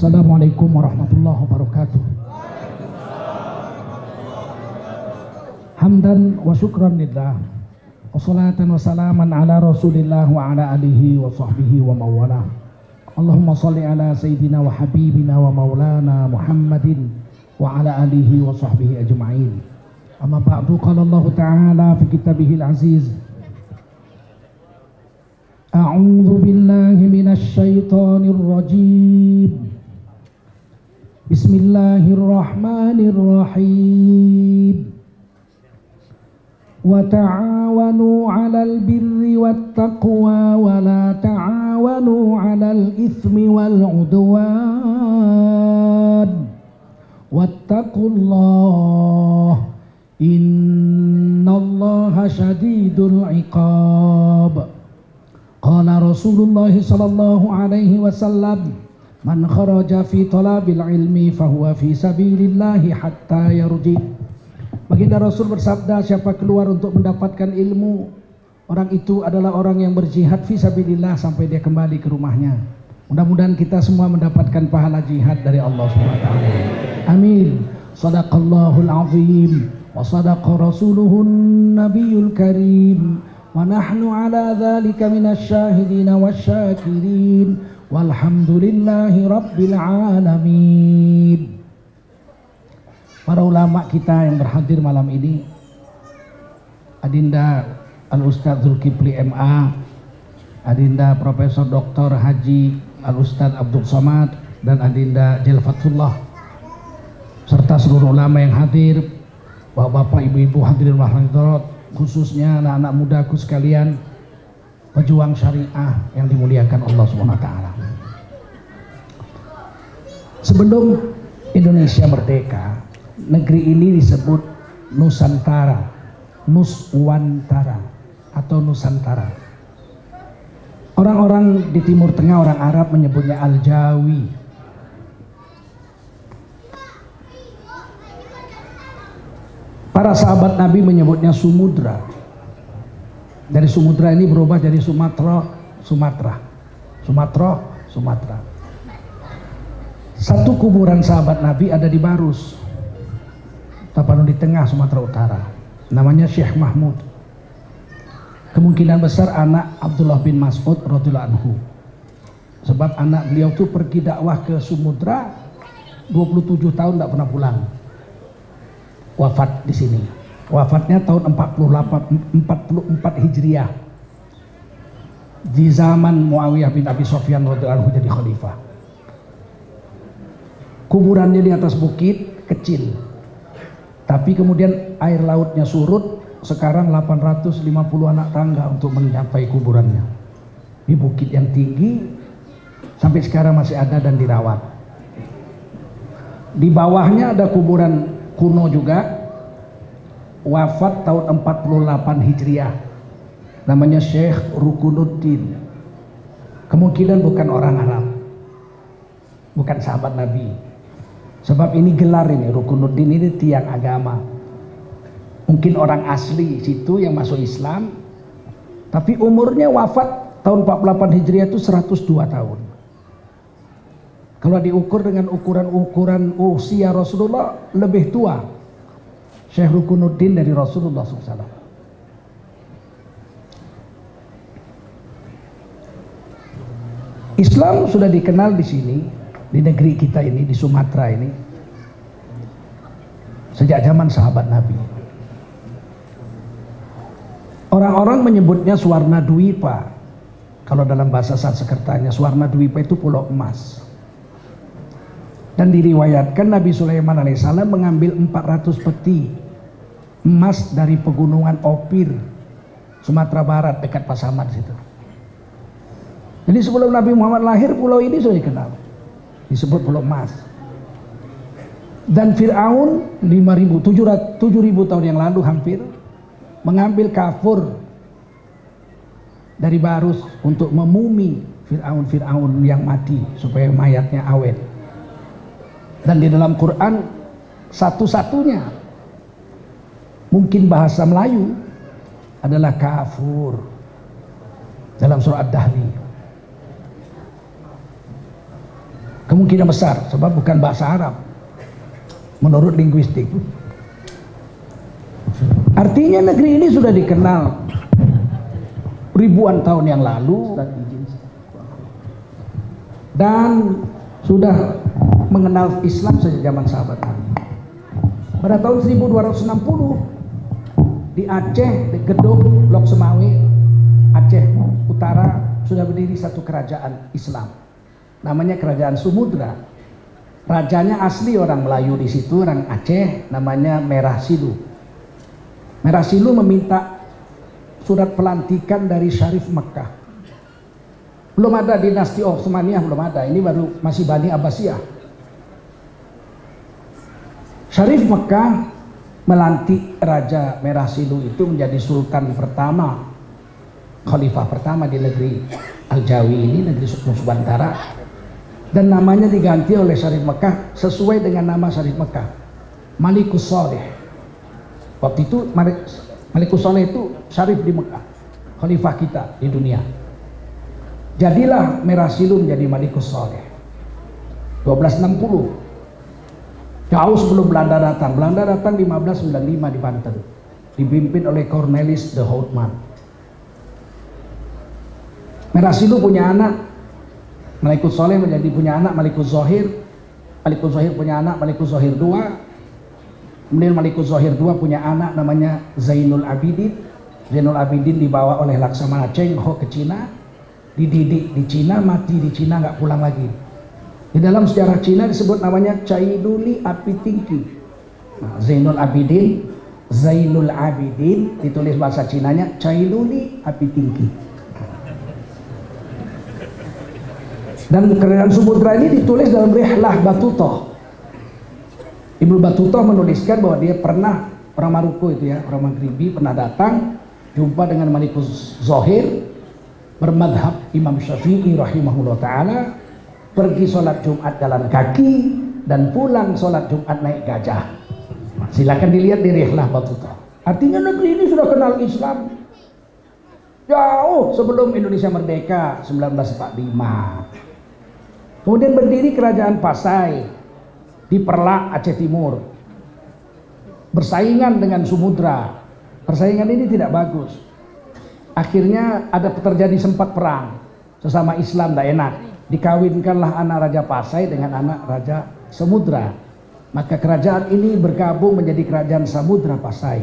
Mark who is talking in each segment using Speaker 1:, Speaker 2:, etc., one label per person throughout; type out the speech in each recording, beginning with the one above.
Speaker 1: Assalamualaikum warahmatullahi wabarakatuh. Hamdan wa syukran lillah, wassalatan wassalaman ala rasulillah wa ala alihi wa sahbihi wa mawala. Allahumma salli ala sayyidina wa habibina wa maulana Muhammadin wa ala alihi wa sahbihi ajma'in. Amma ba'du, qala Allah ta'ala fi kitabihil aziz, a'udzu billahi minasy syaithanir rajim. Bismillahirrahmanirrahim. Wa ta'awanu 'alal birri wat taqwa wa la ta'awanu 'alal itsmi wal 'udwan. Wattaqullah, innallaha syadidul 'iqab. Qala Rasulullah sallallahu alaihi wasallam, man kharaja fi talabil ilmi fahuwa fi sabilillahi hatta yarji. Baginda Rasul bersabda, siapa keluar untuk mendapatkan ilmu, orang itu adalah orang yang berjihad fi sabilillah sampai dia kembali ke rumahnya. Mudah-mudahan kita semua mendapatkan pahala jihad dari Allah SWT. Amin. Sadaqallahul azim wa sadaqa rasuluhun nabiyul karim wa nahnu ala dhalika minasy syahidin wasyakirin walhamdulillahi rabbil alamin. Para ulama kita yang berhadir malam ini, Adinda Al-Ustadz Zulkifli MA, Adinda Profesor Dr. Haji Al-Ustadz Abdul Somad, dan Adinda Jelfatullah, serta seluruh ulama yang hadir, bapak-bapak, ibu-ibu hadirin wahadirat, khususnya anak-anak mudaku sekalian, pejuang syariah yang dimuliakan Allah SWT. Sebelum Indonesia merdeka, negeri ini disebut Nusantara, Nuswantara atau Nusantara. Orang-orang di Timur Tengah, orang Arab menyebutnya Al-Jawi. Para sahabat Nabi menyebutnya Sumudra. Dari Sumudra ini berubah jadi Sumatera, Sumatera, Sumatera, Sumatera. Satu kuburan sahabat Nabi ada di Barus, Tapanuli di tengah Sumatera Utara, namanya Syekh Mahmud. Kemungkinan besar anak Abdullah bin Mas'ud radhiyallahu anhu, sebab anak beliau itu pergi dakwah ke Sumudra 27 tahun tidak pernah pulang, wafat di sini. Wafatnya tahun 44 Hijriah, di zaman Muawiyah bin Abi Sufyan radhiyallahu anhu jadi khalifah. Kuburannya di atas bukit kecil, tapi kemudian air lautnya surut. Sekarang 850 anak tangga untuk mencapai kuburannya di bukit yang tinggi, sampai sekarang masih ada dan dirawat. Di bawahnya ada kuburan kuno juga, wafat tahun 48 Hijriah, namanya Syekh Rukunuddin. Kemungkinan bukan orang Arab, bukan sahabat Nabi, sebab ini gelar ini, Rukunuddin ini tiang agama. Mungkin orang asli situ yang masuk Islam, tapi umurnya wafat tahun 48 Hijriah itu 102 tahun. Kalau diukur dengan ukuran usia Rasulullah, lebih tua Syekh Rukunuddin dari Rasulullah SAW. Islam sudah dikenal di sini, di negeri kita ini, di Sumatera ini, sejak zaman sahabat Nabi. Orang-orang menyebutnya Swarna Dwipa. Kalau dalam bahasa Sanskertanya, Swarna Dwipa itu pulau emas. Dan diriwayatkan Nabi Sulaiman alaihissalam mengambil 400 peti emas dari pegunungan Opir, Sumatera Barat, dekat Pasaman situ. Jadi sebelum Nabi Muhammad lahir, pulau ini sudah dikenal, disebut pulau emas. Dan Fir'aun 7.000 tahun yang lalu hampir mengambil kafur dari Barus untuk memumi Fir'aun yang mati supaya mayatnya awet. Dan di dalam Quran satu-satunya mungkin bahasa Melayu adalah kafur dalam surah Ad-Dahli. Kemungkinan besar, sebab bukan bahasa Arab menurut linguistik. Artinya negeri ini sudah dikenal ribuan tahun yang lalu dan sudah mengenal Islam sejak zaman sahabat Nabi. Pada tahun 1260 di Aceh, di Gedung Lok Semawi, Aceh Utara, sudah berdiri satu kerajaan Islam. Namanya Kerajaan Samudra. Rajanya asli orang Melayu di situ, orang Aceh, namanya Merah Silu. Merah Silu meminta surat pelantikan dari Syarif Mekah. Belum ada dinasti Utsmaniyah, belum ada. Ini baru masih Bani Abbasiyah. Syarif Mekah melantik Raja Merah Silu itu menjadi sultan pertama, khalifah pertama di negeri Al-Jawi ini, negeri Nusantara. Dan namanya diganti oleh Syarif Mekah sesuai dengan nama Syarif Mekah, Malikus Saleh. Waktu itu Malikus Saleh itu Syarif di Mekah, khalifah kita di dunia. Jadilah Merah Silu menjadi Malikus Saleh 1260, jauh sebelum Belanda datang. Belanda datang 1595 di Banten, dipimpin oleh Cornelis de Houtman. Merah Silu punya anak Malikus Saleh, menjadi punya anak Malikus Zohir. Malikus Zohir punya anak Malikus Zohir II. Kemudian Malikus Zohir II punya anak namanya Zainul Abidin. Zainul Abidin dibawa oleh Laksamana Cheng Ho ke Cina, dididik di Cina, mati di Cina, nggak pulang lagi. Di dalam sejarah Cina disebut namanya Caiduli Apitingki. Nah, Zainul Abidin ditulis bahasa Cinanya Caiduli Apitingki. Dan Kerajaan Samudra ini ditulis dalam Rihlah Batutoh. Ibnu Batutoh menuliskan bahwa dia pernah, orang Maroko itu ya, orang Maghribi, pernah datang jumpa dengan Malikus Zohir, bermadhab Imam Syafi'i rahimahullah ta'ala, pergi sholat Jumat jalan kaki dan pulang sholat Jumat naik gajah. Silakan dilihat di Rihlah Batutoh. Artinya negeri ini sudah kenal Islam jauh sebelum Indonesia merdeka 1945. Kemudian berdiri Kerajaan Pasai di Perlak, Aceh Timur, bersaingan dengan Samudra. Persaingan ini tidak bagus. Akhirnya ada terjadi sempat perang sesama Islam, tidak enak. Dikawinkanlah anak Raja Pasai dengan anak Raja Samudra. Maka kerajaan ini bergabung menjadi Kerajaan Samudra Pasai.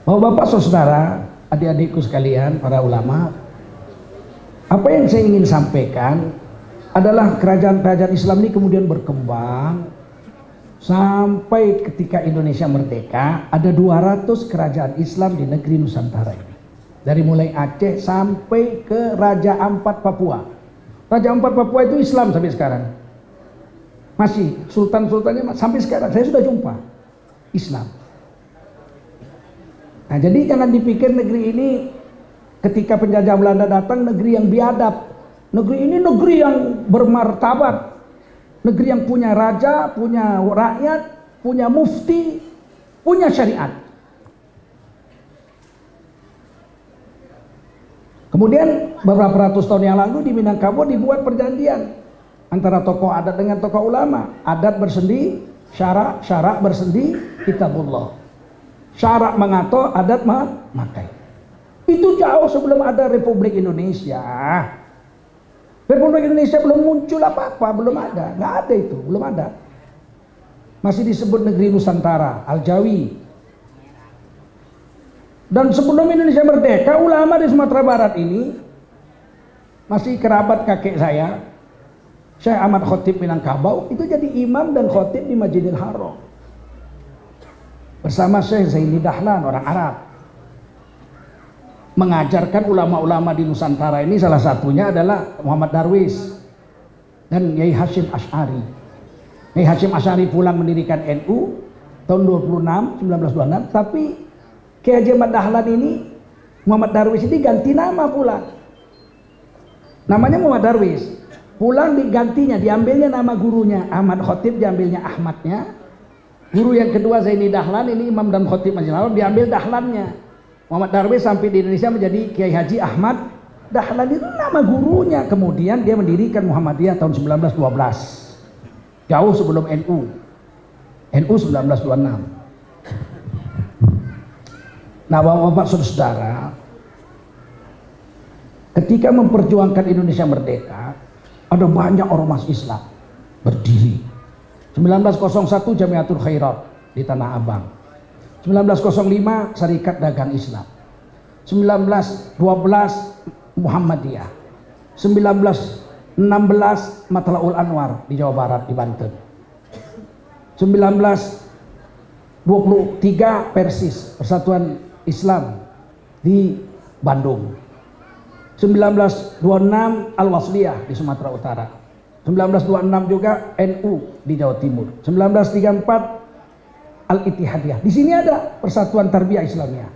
Speaker 1: Bapak-bapak, saudara, adik-adikku sekalian, para ulama, apa yang saya ingin sampaikan adalah kerajaan-kerajaan Islam ini kemudian berkembang sampai ketika Indonesia merdeka. Ada 200 kerajaan Islam di negeri Nusantara ini, dari mulai Aceh sampai ke Raja Ampat Papua. Raja Ampat Papua itu Islam sampai sekarang, masih sultan-sultannya sampai sekarang saya sudah jumpa Islam. Nah, jadi jangan dipikir negeri ini ketika penjajah Belanda datang negeri yang biadab. Negeri ini negeri yang bermartabat, negeri yang punya raja, punya rakyat, punya mufti, punya syariat. Kemudian beberapa ratus tahun yang lalu di Minangkabau dibuat perjanjian antara tokoh adat dengan tokoh ulama. Adat bersendi, syarak bersendi, kitabullah. Syarak mengato, adat memakai. Itu jauh sebelum ada Republik Indonesia. Republik Indonesia belum muncul apa-apa, belum ada, nggak ada itu, belum ada. Masih disebut negeri Nusantara, Al-Jawi. Dan sebelum Indonesia merdeka, ulama di Sumatera Barat ini masih kerabat kakek saya, Syekh Ahmad Khotib Minangkabau, itu jadi imam dan khotib di Masjidil Haram bersama Syekh Zaini Dahlan, orang Arab. Mengajarkan ulama-ulama di Nusantara ini, salah satunya adalah Muhammad Darwis dan Yai Hashim Asy'ari. Yai Hashim Asy'ari pulang mendirikan NU tahun 1926, tapi Kiai Haji Ahmad Dahlan ini, Muhammad Darwis ini ganti nama pulang. Namanya Muhammad Darwis, pulang digantinya, diambilnya nama gurunya Ahmad Khotib, diambilnya Ahmadnya. Guru yang kedua Zaini Dahlan, ini imam dan khotib Masjidil Haram, diambil Dahlannya. Muhammad Darwis sampai di Indonesia menjadi Kiai Haji Ahmad Dahlan itu nama gurunya. Kemudian dia mendirikan Muhammadiyah tahun 1912. Jauh sebelum NU. NU 1926. Nah, Bapak-bapak saudara, ketika memperjuangkan Indonesia merdeka, ada banyak ormas Islam berdiri. 1901 Jamiatul Khairat di Tanah Abang. 1905 Serikat Dagang Islam. 1912 Muhammadiyah. 1916 Matlaul Anwar di Jawa Barat di Banten. 1923 Persis, Persatuan Islam di Bandung. 1926 Al-Wasliyah di Sumatera Utara. 1926 juga NU di Jawa Timur. 1934 Al-Ittihadiyah. Di sini ada Persatuan Tarbiyah Islamiyah.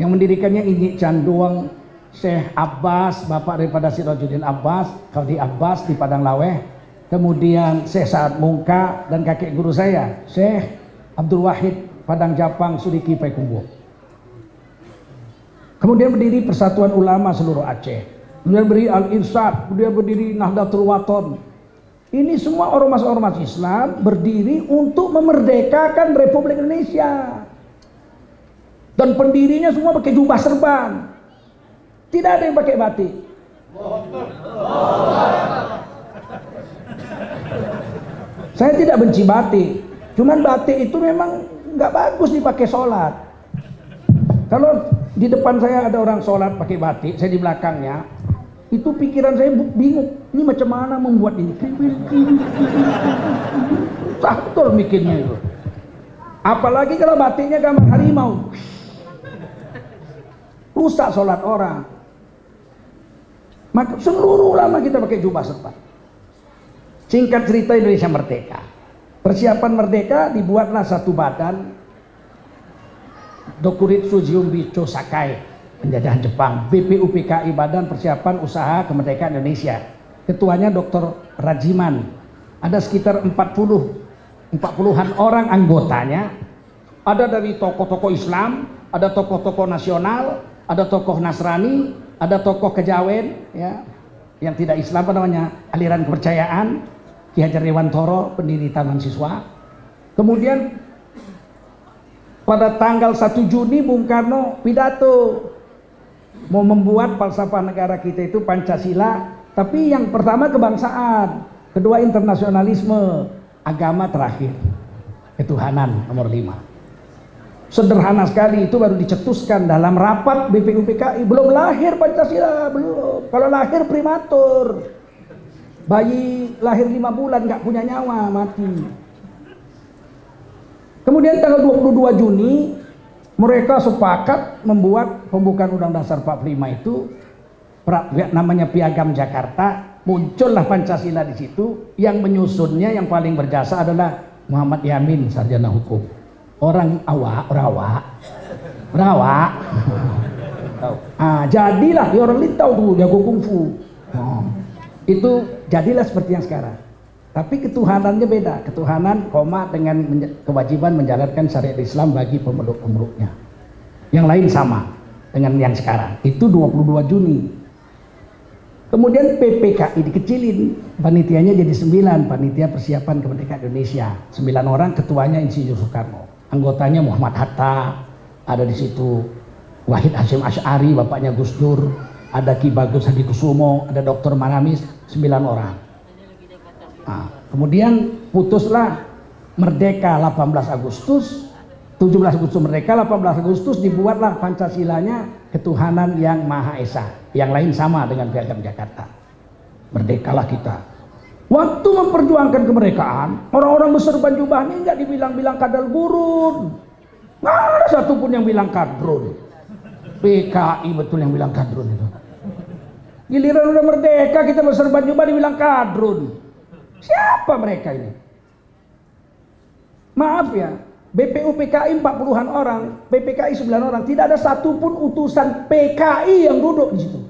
Speaker 1: Yang mendirikannya Inyi Canduang, Syekh Abbas, Bapak daripada Sirajuddin Abbas, Qadi Abbas di Padang Laweh. Kemudian Syekh Sa'ad Mungka dan kakek guru saya, Syekh Abdul Wahid Padang Japang Sudiki Payakumbuh. Kemudian berdiri Persatuan Ulama seluruh Aceh. Kemudian berdiri Al-Irsyad, kemudian berdiri Nahdlatul Wathon. Ini semua ormas-ormas Islam berdiri untuk memerdekakan Republik Indonesia. Dan pendirinya semua pakai jubah serban. Tidak ada yang pakai batik. Saya tidak benci batik. Cuman batik itu memang nggak bagus dipakai sholat. Kalau di depan saya ada orang sholat pakai batik, saya di belakangnya, itu pikiran saya bingung. Ini macam mana membuat ini? Betul mikirnya itu. Apalagi kalau batiknya gambar harimau, rusak sholat orang. Maka seluruh ulama kita pakai jubah serban. Singkat cerita, Indonesia merdeka. Persiapan merdeka dibuatlah satu badan, Dokuritsu Jiumbi Chosakai, penjajahan Jepang. BPUPKI, Badan Persiapan Usaha Kemerdekaan Indonesia. Ketuanya Dr. Rajiman. Ada sekitar 40-an orang anggotanya. Ada dari tokoh-tokoh Islam, ada tokoh-tokoh nasional, ada tokoh Nasrani, ada tokoh kejawen, ya, yang tidak Islam, apa namanya, aliran kepercayaan. Ki Hajar Dewantoro, pendiri Taman Siswa. Kemudian pada tanggal 1 Juni Bung Karno pidato mau membuat falsafah negara kita itu Pancasila, tapi yang pertama kebangsaan, kedua internasionalisme, agama terakhir ketuhanan nomor 5. Sederhana sekali, itu baru dicetuskan dalam rapat BPUPKI. Belum lahir Pancasila, belum. Kalau lahir primatur, bayi lahir 5 bulan nggak punya nyawa, mati. Kemudian tanggal 22 Juni mereka sepakat membuat pembukaan Undang Dasar 45 itu, namanya Piagam Jakarta. Muncullah Pancasila di situ. Yang menyusunnya yang paling berjasa adalah Muhammad Yamin, sarjana hukum. Orang rawa. Jadilah, orang Litau tuh jago kungfu. Itu jadilah seperti yang sekarang. Tapi ketuhanannya beda. Ketuhanan koma dengan kewajiban menjalankan syariat Islam bagi pemeluk-pemeluknya. Yang lain sama dengan yang sekarang. Itu 22 Juni. Kemudian PPKI dikecilin. Panitianya jadi 9. Panitia Persiapan Kemerdekaan Indonesia. 9 orang, ketuanya Insinyur Soekarno. Anggotanya Muhammad Hatta. Ada di situ Wahid Hasyim Asy'ari, bapaknya Gus Dur. Ada Ki Bagus Hadikusumo, ada Dr. Manamis, 9 orang. Nah, kemudian putuslah merdeka 18 Agustus, 17 Agustus merdeka, 18 Agustus dibuatlah Pancasilanya, ketuhanan yang Maha Esa. Yang lain sama dengan Piagam Jakarta. Merdekalah kita. Waktu memperjuangkan kemerdekaan, orang-orang berserban jubah ini nggak dibilang-bilang kadal gurun. Nggak ada satupun yang bilang kadrun. PKI betul yang bilang kadrun itu. Giliran udah merdeka kita berserban jubah dibilang kadrun. Siapa mereka ini? Maaf ya, BPUPKI 40-an orang, PPKI 9 orang, tidak ada satupun utusan PKI yang duduk di situ.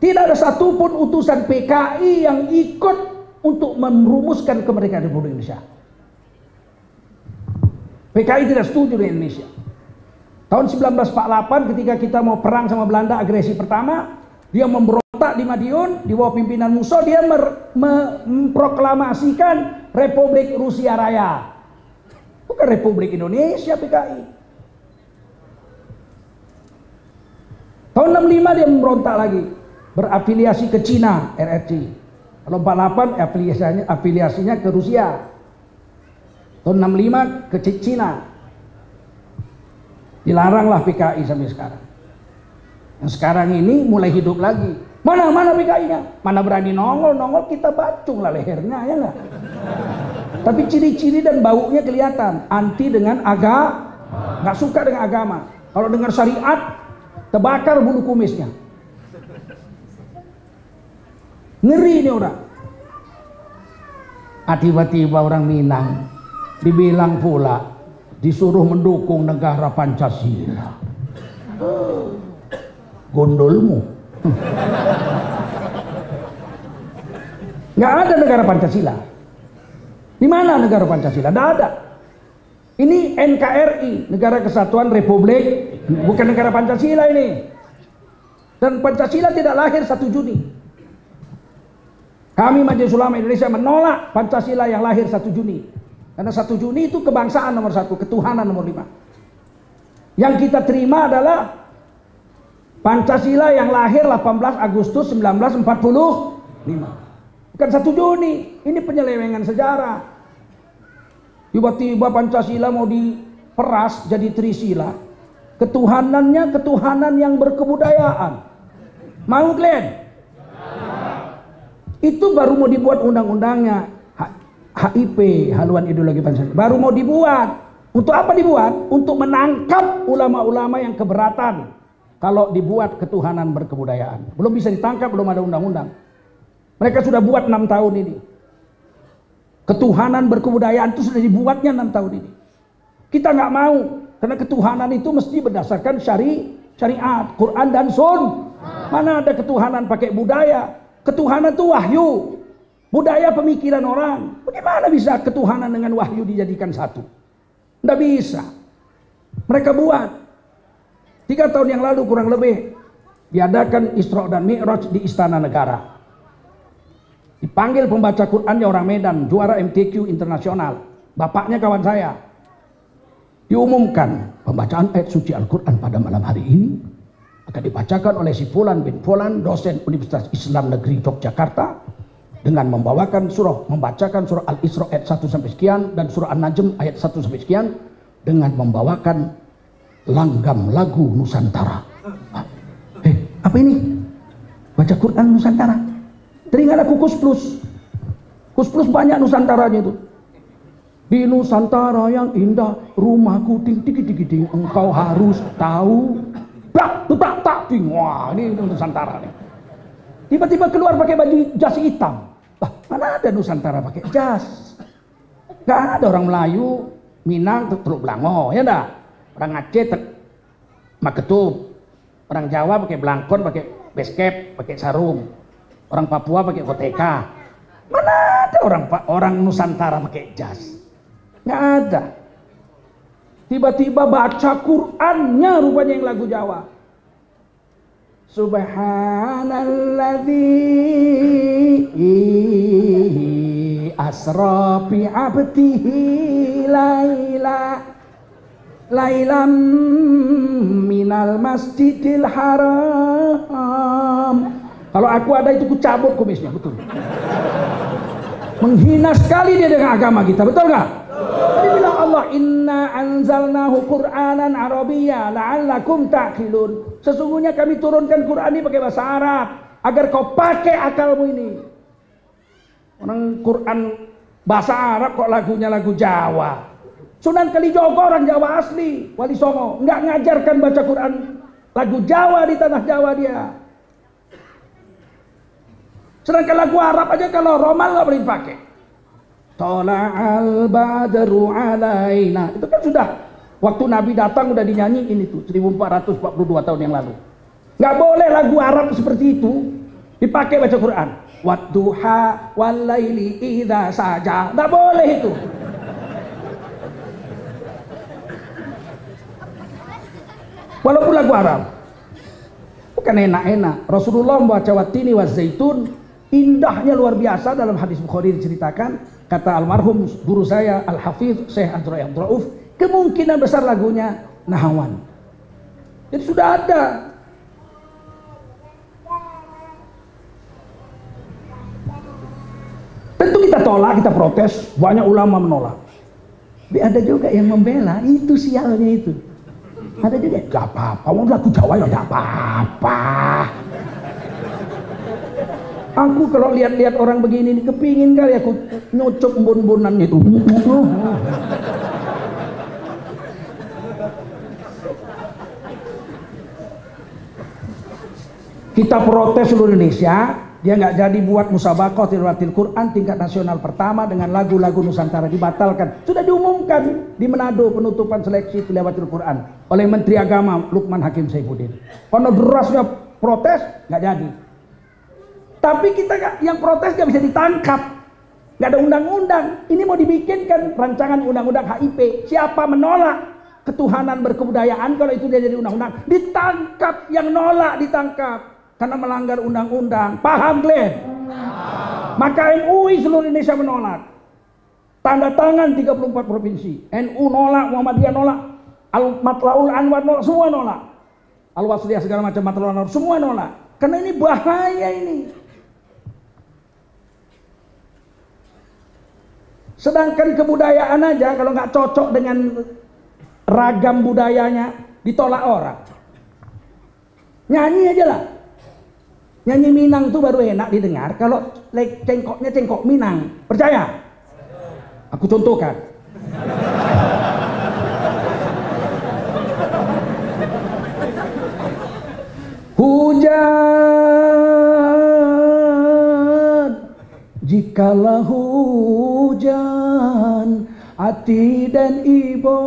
Speaker 1: Tidak ada satupun utusan PKI yang ikut untuk merumuskan kemerdekaan Republik Indonesia. PKI tidak setuju dengan Indonesia. Tahun 1948 ketika kita mau perang sama Belanda, agresi pertama, dia memberontak di Madiun di bawah pimpinan Musso, dia memproklamasikan Republik Rusia Raya. Bukan Republik Indonesia PKI. Tahun 65 dia memberontak lagi, berafiliasi ke Cina, RRC. Tahun 48 afiliasinya ke Rusia. Tahun 65 ke Cina. Dilaranglah PKI sampai sekarang. Yang sekarang ini mulai hidup lagi. Mana PKI-nya? Mana berani nongol kita bacung lah lehernya, ya nggak? Tapi ciri-ciri dan baunya kelihatan. Anti dengan agama, nggak suka dengan agama. Kalau dengar syariat, terbakar bulu kumisnya. Ngeri ini orang. Tiba-tiba orang Minang dibilang pula disuruh mendukung negara Pancasila. Gondolmu. Nggak ada negara Pancasila. Di mana negara Pancasila? Nggak ada. Ini NKRI, Negara Kesatuan Republik, bukan negara Pancasila ini. Dan Pancasila tidak lahir 1 Juni. Kami Majelis Ulama Indonesia menolak Pancasila yang lahir 1 Juni. Karena 1 Juni itu kebangsaan nomor 1, ketuhanan nomor 5. Yang kita terima adalah Pancasila yang lahir 18 Agustus 1945. Bukan 1 Juni. Ini penyelewengan sejarah. Tiba-tiba Pancasila mau diperas jadi Trisila. Ketuhanannya ketuhanan yang berkebudayaan. Mau kalian? Itu baru mau dibuat undang-undangnya. HIP, haluan ideologi Pancasila, baru mau dibuat. Untuk apa dibuat? Untuk menangkap ulama-ulama yang keberatan kalau dibuat ketuhanan berkebudayaan. Belum bisa ditangkap, belum ada undang-undang. Mereka sudah buat 6 tahun ini. Ketuhanan berkebudayaan itu sudah dibuatnya 6 tahun ini. Kita nggak mau, karena ketuhanan itu mesti berdasarkan syariat, Quran dan Sunnah. Mana ada ketuhanan pakai budaya? Ketuhanan itu wahyu. Budaya pemikiran orang. Bagaimana bisa ketuhanan dengan wahyu dijadikan satu? Tidak bisa. Mereka buat. 3 tahun yang lalu kurang lebih diadakan Isra dan Mi'raj di Istana Negara. Dipanggil pembaca Qurannya orang Medan, juara MTQ internasional. Bapaknya kawan saya. Diumumkan pembacaan ayat suci Al-Quran pada malam hari ini akan dibacakan oleh si Fulan bin Fulan, dosen Universitas Islam Negeri Yogyakarta, dengan membacakan surah Al-Isra ayat 1 sampai sekian dan surah An-Najm ayat 1 sampai sekian dengan membawakan langgam lagu Nusantara. Apa ini? Baca Quran Nusantara. Teringat aku Kus Plus banyak Nusantaranya itu. Di Nusantara yang indah, rumahku ding ding, engkau harus tahu. Tak ding. Wah, ini Nusantara nih. Tiba-tiba keluar pakai baju jas hitam. Mana ada Nusantara pakai jas? Gak ada orang Melayu, Minang, Teluk Blango, ya enggak? Orang Aceh, Maketup. Orang Jawa pakai belangkon, pakai basket, pakai sarung. Orang Papua pakai koteka. Mana ada orang Nusantara pakai jas? Gak ada. Tiba-tiba baca Qur'annya rupanya yang lagu Jawa. Subhanalladzi asra bi 'abdihi lailam minal masjidil haram. Kalau aku ada itu ku cabut kumisnya, betul. Menghina sekali dia dengan agama kita, betul nggak? Tadi bilang Allah, inna anzalnahu Qur'anan Arabiyya la'allakum ta'qilun. Sesungguhnya kami turunkan Quran ini pakai bahasa Arab agar kau pakai akalmu ini. Orang Quran bahasa Arab kok lagunya lagu Jawa. Sunan Kalijogo orang Jawa asli, Wali Songo, nggak ngajarkan baca Quran lagu Jawa di tanah Jawa dia. Sedangkan lagu Arab aja kalau Romal nggak boleh dipakai. Tola'al badru alaina. Itu kan sudah waktu Nabi datang udah dinyanyiin itu 1442 tahun yang lalu. Nggak boleh lagu Arab seperti itu dipakai baca Quran. Wadduha walaili idza saja. Nggak boleh itu. walaupun lagu Arab. Bukan enak-enak. Rasulullah membaca watini wa zaitun, indahnya luar biasa. Dalam hadis Bukhari diceritakan, kata almarhum guru saya Al-Hafidz Syekh Abdul Rauf, kemungkinan besar lagunya Nahawan. Jadi sudah ada. Tentu kita tolak, kita protes, banyak ulama menolak. Tapi ada juga yang membela, itu sialnya itu. Ada juga, gak apa-apa, mau lagu Jawa ya gak apa-apa. Aku kalau lihat-lihat orang begini, kepingin kali aku nyocok embun-embunan itu. Kita protes seluruh Indonesia, dia nggak jadi buat musabaqah tilawatil Quran tingkat nasional pertama dengan lagu-lagu Nusantara, dibatalkan. Sudah diumumkan di Manado penutupan seleksi tilawatil Quran oleh Menteri Agama Lukman Hakim Saifuddin. Karena derasnya protes nggak jadi. Tapi kita yang protes nggak bisa ditangkap, nggak ada undang-undang. Ini mau dibikinkan rancangan undang-undang HIP. Siapa menolak ketuhanan berkebudayaan, kalau itu dia jadi undang-undang, ditangkap. Yang nolak ditangkap karena melanggar undang-undang. Paham, Glenn? Maka MUI seluruh Indonesia menolak. Tanda tangan 34 provinsi. NU nolak, Muhammadiyah nolak, Al-Matlaul Anwar nolak, semua nolak. Al-Wasliyah segala macam Matlaul Anwar semua nolak. Karena ini bahaya ini. Sedangkan kebudayaan aja kalau nggak cocok dengan ragam budayanya ditolak orang. Nyanyi aja lah. Nyanyi Minang tuh baru enak didengar kalau cengkoknya cengkok Minang. Percaya? Aku contohkan. Hujan, jikalau hujan hati dan ibu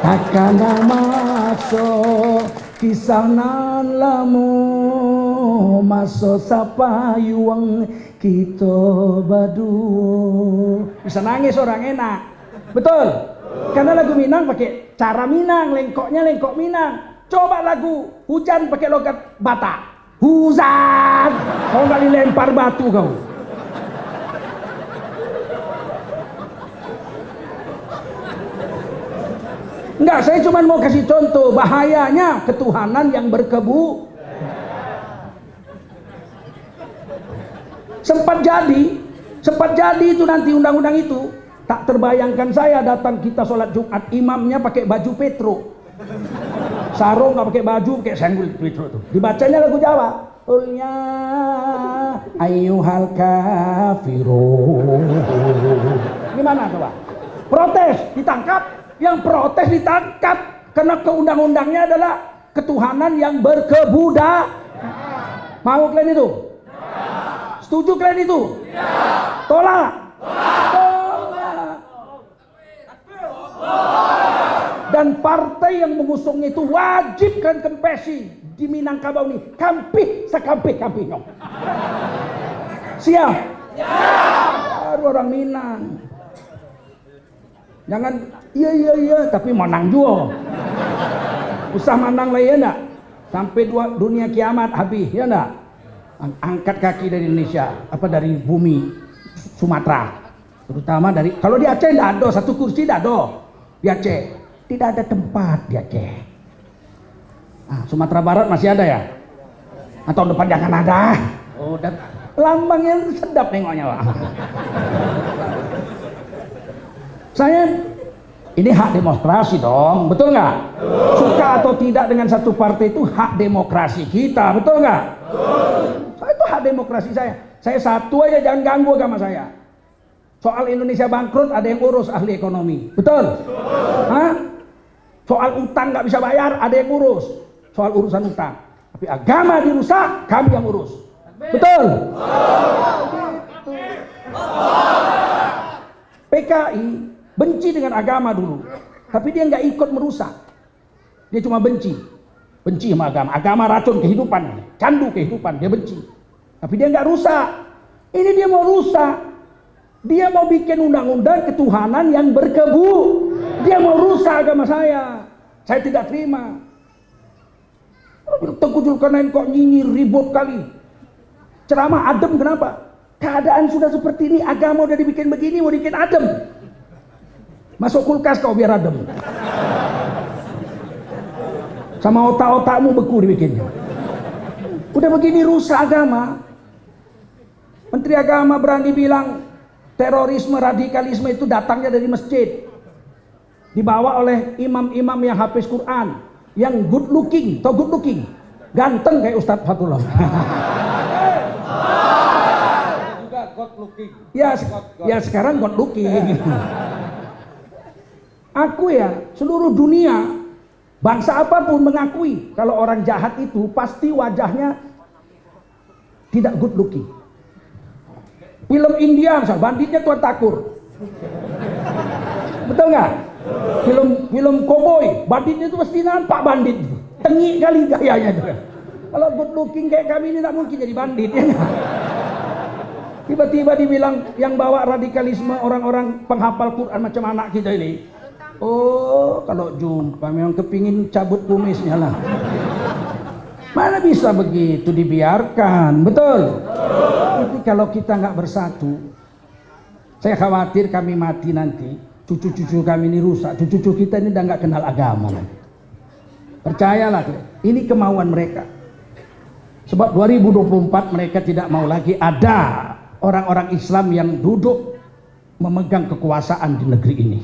Speaker 1: takkan masuk kisah nan lamu masuk sapa yuang kita badu. Bisa nangis orang enak, betul? Karena lagu Minang pakai cara Minang, lengkoknya lengkok Minang. Coba lagu hujan pakai logat Batak, hujan, kau nggak dilempar batu kau. Enggak, saya cuma mau kasih contoh bahayanya ketuhanan yang berkebu. Sempat jadi itu nanti undang-undang itu. Tak terbayangkan saya datang kita sholat Jumat, imamnya pakai baju petro, sarung nggak pakai baju, pakai senggul petro tuh. Dibacanya lagu Jawa. Ulnya ayyuhal kafirun. Gimana coba? Protes ditangkap. Yang protes ditangkap karena keundang-undangnya adalah ketuhanan yang berkebudayaan. Mau kalian itu? Setuju kalian itu? Tolak. Dan partai yang mengusungnya itu wajib kan kempesi di Minangkabau ini kampih sekampih-kampihnya. Siap? Baru orang Minang. Jangan iya tapi menang juga. Usah menang lah ya enggak? Sampai dunia kiamat habis ya enggak? Angkat kaki dari Indonesia, apa dari bumi Sumatera. Terutama dari, kalau di Aceh enggak ada satu kursi, enggak ada. Di Aceh tidak ada tempat di Aceh. Sumatera Barat masih ada ya? Atau depan jangan ada. Oh, dan lambangnya sedap nengoknya, Pak. Saya ini hak demokrasi dong, betul nggak? Suka atau tidak dengan satu partai itu hak demokrasi kita, betul nggak? Saya itu hak demokrasi saya. Saya satu aja, jangan ganggu agama saya. Soal Indonesia bangkrut ada yang urus ahli ekonomi, betul? Hah? Soal utang nggak bisa bayar ada yang urus. Soal urusan utang. Tapi agama dirusak, kami yang urus, betul? PKI benci dengan agama dulu, tapi dia nggak ikut merusak. Dia cuma benci sama agama. Agama racun kehidupan, candu kehidupan, dia benci. Tapi dia nggak rusak. Ini dia mau rusak. Dia mau bikin undang-undang ketuhanan yang berkebu. Dia mau rusak agama saya. Saya tidak terima. Tengku Zulkarnain kok nyinyir ribut kali. Ceramah adem, kenapa? Keadaan sudah seperti ini, agama udah dibikin begini, mau dibikin adem. Masuk kulkas kau biar adem. Sama otak-otakmu beku dibikinnya. Udah begini rusak agama. Menteri Agama berani bilang terorisme, radikalisme itu datangnya dari masjid. Dibawa oleh imam-imam yang hafiz Quran, yang good looking, tau good looking, ganteng kayak Ustadz Fatullah.
Speaker 2: Juga God looking.
Speaker 1: Ya sekarang God looking. Aku ya, seluruh dunia, bangsa apapun mengakui kalau orang jahat itu pasti wajahnya tidak good looking. Film India, misalnya banditnya Tuan Takur, betul nggak? Film koboi, banditnya itu pasti nampak bandit, tengik kali gayanya juga. Kalau good looking kayak kami ini tidak mungkin jadi bandit ya. Tiba-tiba dibilang yang bawa radikalisme orang-orang penghafal Quran macam anak kita ini. Oh, kalau jumpa memang kepingin cabut kumisnya lah. Mana bisa begitu dibiarkan, betul? Tapi kalau kita nggak bersatu, saya khawatir kami mati nanti, cucu-cucu kami ini rusak. Cucu-cucu kita ini udah nggak kenal agama lagi. Percayalah, ini kemauan mereka. Sebab 2024 mereka tidak mau lagi ada orang-orang Islam yang duduk memegang kekuasaan di negeri ini.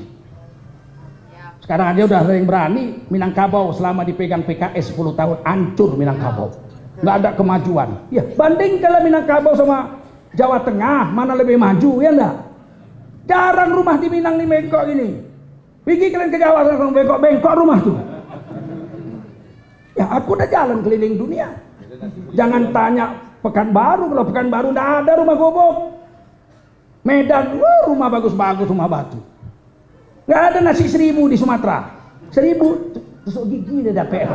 Speaker 1: Sekarang aja udah ada yang berani. Minangkabau selama dipegang PKS 10 tahun hancur Minangkabau, nggak ada kemajuan. Ya bandingkanlah Minangkabau sama Jawa Tengah, mana lebih maju ya enggak? Jarang rumah di Minang nih bengkok gini. Pergi kalian ke Jawa langsung bengkok-bengkok rumah tuh. Ya aku udah jalan keliling dunia. Jangan tanya Pekanbaru, kalau Pekanbaru nggak ada rumah gobok. Medan, rumah bagus-bagus, rumah batu. Nggak ada nasi 1000 di Sumatera. 1000 tusuk gigi dia dapat.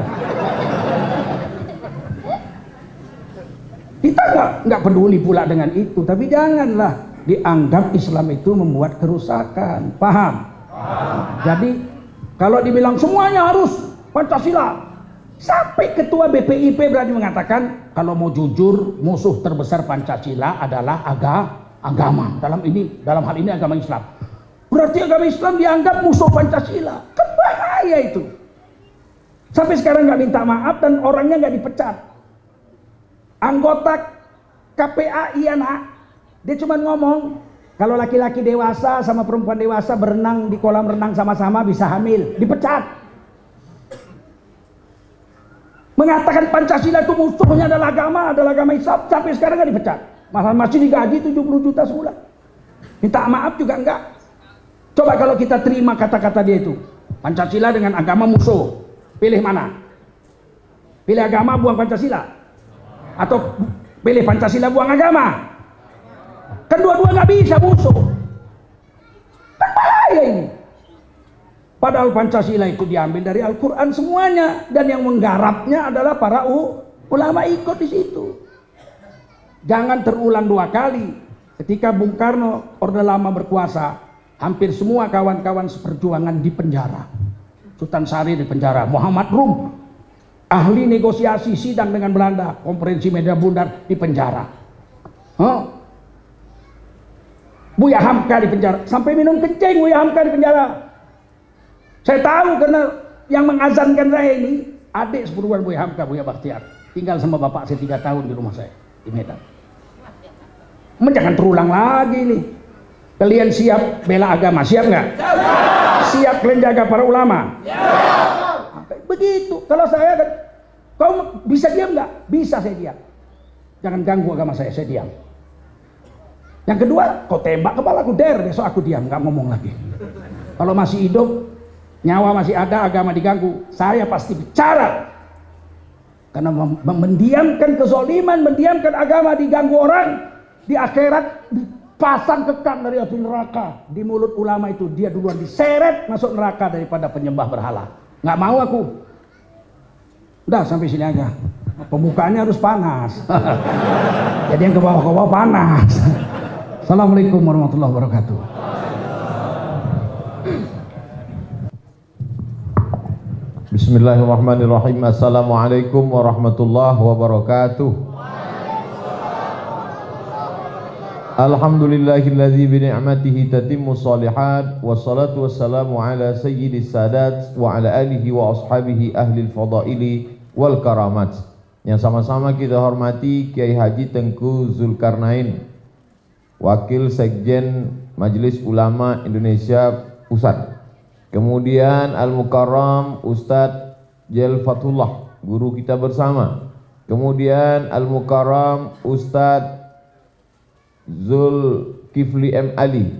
Speaker 1: Kita nggak peduli pula dengan itu, tapi janganlah dianggap Islam itu membuat kerusakan. Paham? Jadi kalau dibilang semuanya harus Pancasila, sampai ketua BPIP berani mengatakan kalau mau jujur musuh terbesar Pancasila adalah agama. Dalam hal ini agama Islam. Berarti agama Islam dianggap musuh Pancasila. Kan bahaya itu. Sampai sekarang nggak minta maaf dan orangnya nggak dipecat. Anggota KPAI anak, dia cuma ngomong kalau laki-laki dewasa sama perempuan dewasa berenang di kolam renang sama-sama bisa hamil, dipecat. Mengatakan Pancasila itu musuhnya adalah agama Islam, sampai sekarang nggak dipecat. Malah masih digaji 70 juta sebulan. Minta maaf juga enggak. Coba kalau kita terima kata-kata dia itu, Pancasila dengan agama musuh, pilih mana? Pilih agama buang Pancasila, atau pilih Pancasila buang agama? Kan dua-dua nggak bisa musuh. Kan bahaya ini. Padahal Pancasila itu diambil dari Al-Quran semuanya, dan yang menggarapnya adalah para ulama ikut di situ. Jangan terulang dua kali. Ketika Bung Karno Orde Lama berkuasa, hampir semua kawan-kawan seperjuangan di penjara. Sultan Sari di penjara, Muhammad Rum, ahli negosiasi sidang dengan Belanda, konferensi media bundar di penjara. Buya Hamka di penjara, sampai minum kencing Buya Hamka di penjara. Saya tahu karena yang mengazankan saya ini adik sepupuan Buya Hamka, Buya Bakhtiar, tinggal sama bapak saya 3 tahun di rumah saya di Medan. Jangan terulang lagi nih. Kalian siap bela agama? Siap nggak? Siap kalian jaga para ulama? Begitu. Kalau saya, kau bisa diam nggak? Bisa saya diam. Jangan ganggu agama saya diam. Yang kedua, kau tembak kepala aku, besok aku diam, nggak ngomong lagi. Kalau masih hidup, nyawa masih ada, agama diganggu, saya pasti bicara. Karena mendiamkan kezaliman, mendiamkan agama diganggu orang, di akhirat pasang kekang dari api neraka di mulut ulama itu, dia duluan diseret masuk neraka daripada penyembah berhala. Nggak mau aku. Udah sampai sini aja. Pembukaannya harus panas. Jadi yang ke bawah panas. Assalamualaikum warahmatullahi wabarakatuh.
Speaker 3: Bismillahirrahmanirrahim. Assalamualaikum warahmatullahi wabarakatuh. Alhamdulillahilladzi bi ni'matihi tatimmu shalihat, wassalatu wassalamu ala sayyidis sadat wa ala alihi wa ashabihi ahlil fadaili wal karamat. Yang sama-sama kita hormati Kiai Haji Tengku Zulkarnain, Wakil Sekjen Majelis Ulama Indonesia Pusat. Kemudian Al-Mukarram Ustadz Jel Fatullah, guru kita bersama. Kemudian Al-Mukarram Ustadz Zulkifli M. Ali,